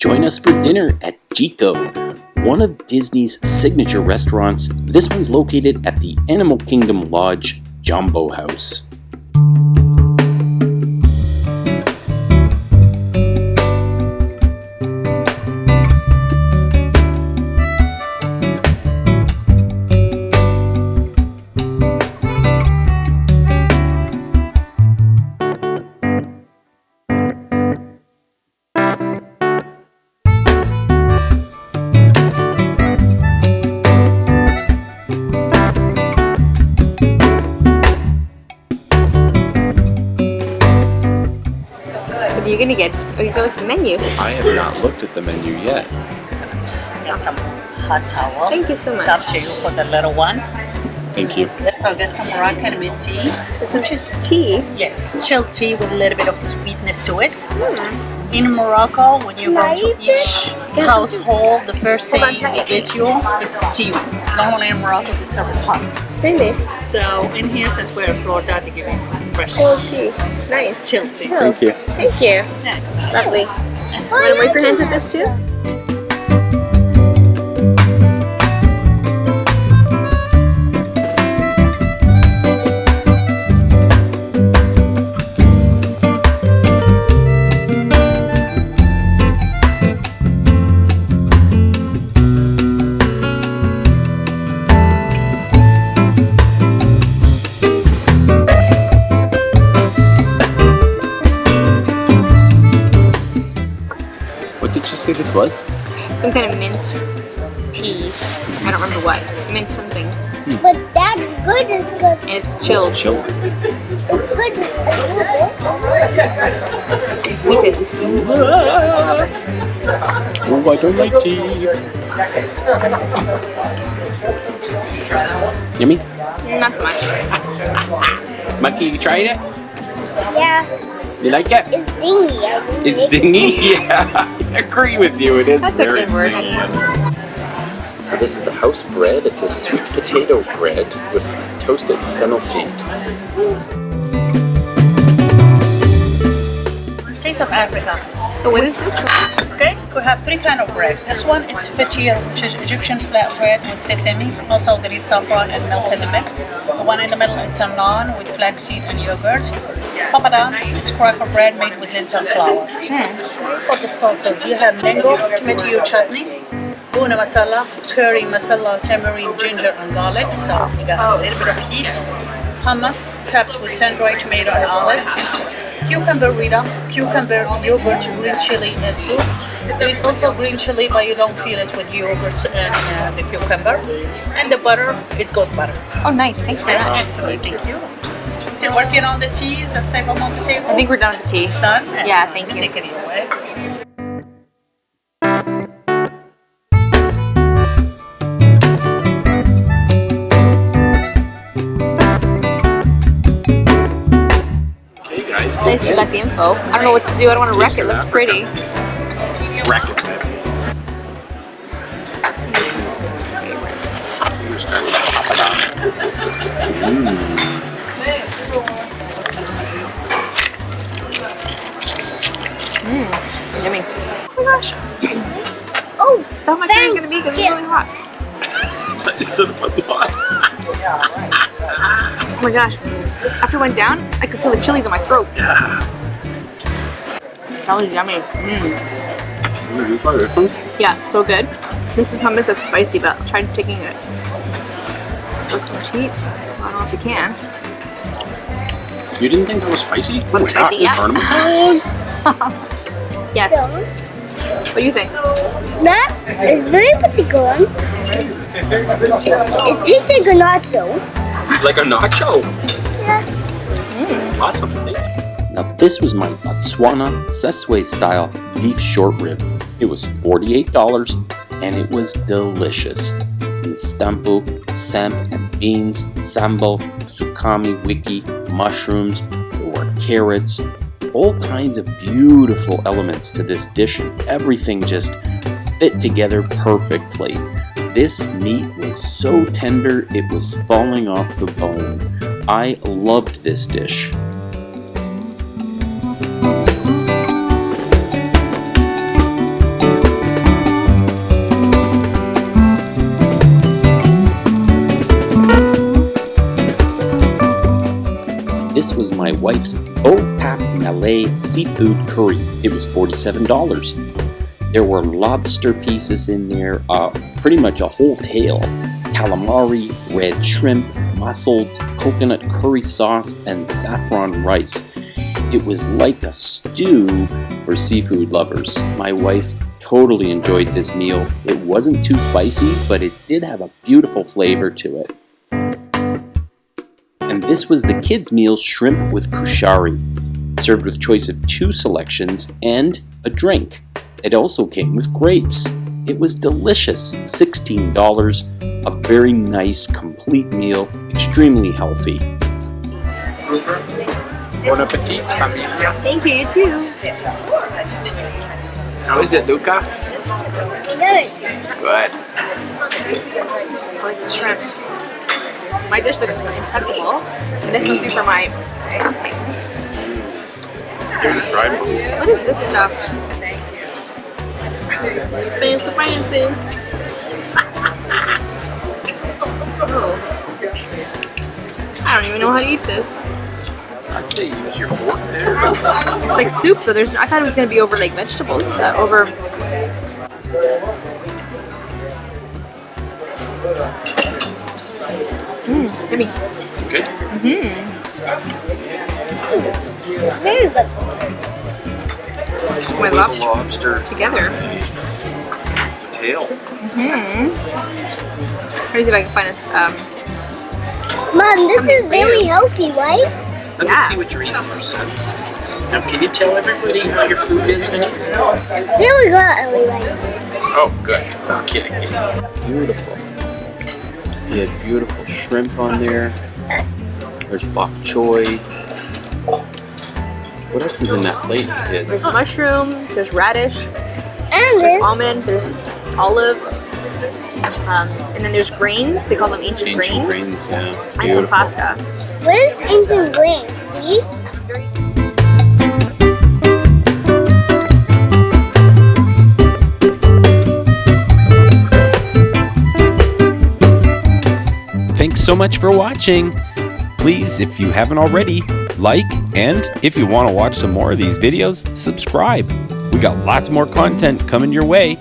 Join us for dinner at JIKO, one of Disney's signature restaurants. This one's located at the Animal Kingdom Lodge JAMBO House. What are you gonna get? Are you going with the menu? I have not looked at the menu yet. Get some hot towel. Thank you so much. It's up to you for the little one. Thank you. So get some Moroccan mint tea. This is tea. Yes, chilled tea with a little bit of sweetness to it. In Morocco, when you go to each household, the first thing they get you, it's tea. Normally in Morocco, they serve it hot. Really? So in here, since we're abroad, they give you fresh Cold tea. Nice. chilled tea. Thank you. Thank you. Yeah. Lovely. Want to wipe your hands with this too? What did you say this was? Some kind of mint tea. I don't remember what. Mint something. But that's good, it's good. And it's chilled. Chill. It's good a little bit. Sweet taste. Oh, I don't like tea. Yummy? Not so much. Monkey, you tried it? Yeah, You like it? it's zingy. I think. It's zingy? Yeah, I agree with you. It is That's a very good word. zingy. So this is the house bread. It's a sweet potato bread with toasted fennel seed. Taste of Africa. So what is this? Okay, we have three kind of bread. This one, it's fajir, which is Egyptian flat bread with sesame. Also, there is saffron and milk in the mix. The one in the middle, it's a naan with flaxseed and yogurt. Papadam is cracker bread made with linseed flour. For the sauces, you have mango, tomato chutney, buna masala, curry masala, tamarind, ginger, and garlic. So you got a little bit of heat. Hummus, topped with sun-dried tomato and olives. Cucumber rita, cucumber, yogurt, green chili, and soup. There is also green chili, but you don't feel it with yogurt and the cucumber. And the butter, it's goat butter. Oh, nice. Thank you very much. Absolutely, thank you. Still working on the tea, the same on the table? I think we're done with the tea. Done? Yeah, thank you. Take it away. Hey guys. Nice you got the info. I don't know what to do. I don't want to wreck it. It looks pretty. Wreck it, man. Here's our papadam. Yummy. Oh my gosh. Oh, Is that how my curry is going to be? Because it's really hot. It's so hot. Oh my gosh. After it went down, I could feel the chilies in my throat. Yeah. That was yummy. You try this one? Yeah, it's so good. This is hummus that's spicy, but try taking it with some heat. I don't know if you can. You didn't think that was spicy? But it's spicy, yeah. Yes. What do you think? that is very pretty good. It tastes like a nacho. Like a nacho. Yeah. Awesome. Now this was my Botswana Seswaa-Style beef short rib. It was $48 and it was delicious. In stampo, samp and beans, sambal, sukami wiki, mushrooms, there were carrots, all kinds of beautiful elements to this dish, and everything just fit together perfectly. This meat was so tender it was falling off the bone. I loved this dish. this was my wife's Kaap Malay seafood curry. It was $47. There were lobster pieces in there, pretty much a whole tail, calamari, red shrimp, mussels, coconut curry sauce, and saffron rice. It was like a stew for seafood lovers. My wife totally enjoyed this meal. It wasn't too spicy, but it did have a beautiful flavor to it. And this was the kids' meal, shrimp with kushari, served with choice of 2 selections and a drink. It also came with grapes. It was delicious, $16, a very nice, complete meal, extremely healthy. Bon appetit, familia. Thank you, you too. How is it, Luca? Good. Good. I like shrimp. My dish looks impeccable, and this must be for my things. Give it a try. What is this stuff? Fancy, fancy. Oh. I don't even know how to eat this. I'd say use your fork there. It's like soup, though. I thought it was going to be over like vegetables. Yummy. Good. Very good. My lobster Lobster. is together. Nice. It's a tail. Let me see if I can find this. Mom, this is very healthy, right? Let me see what you're eating, your son. Now, can you tell everybody how your food is, honey? Very good, everybody. Oh, good. No kidding. Beautiful. You had beautiful shrimp on there. There's bok choy. What else is in that plate? There's mushroom, there's radish, And there's this. almond, there's olive, and then there's grains. They call them ancient grains. Yeah. And some pasta. Where's ancient grain, please? Thanks so much for watching. Please, if you haven't already, like, and if you want to watch some more of these videos, subscribe. We got lots more content coming your way.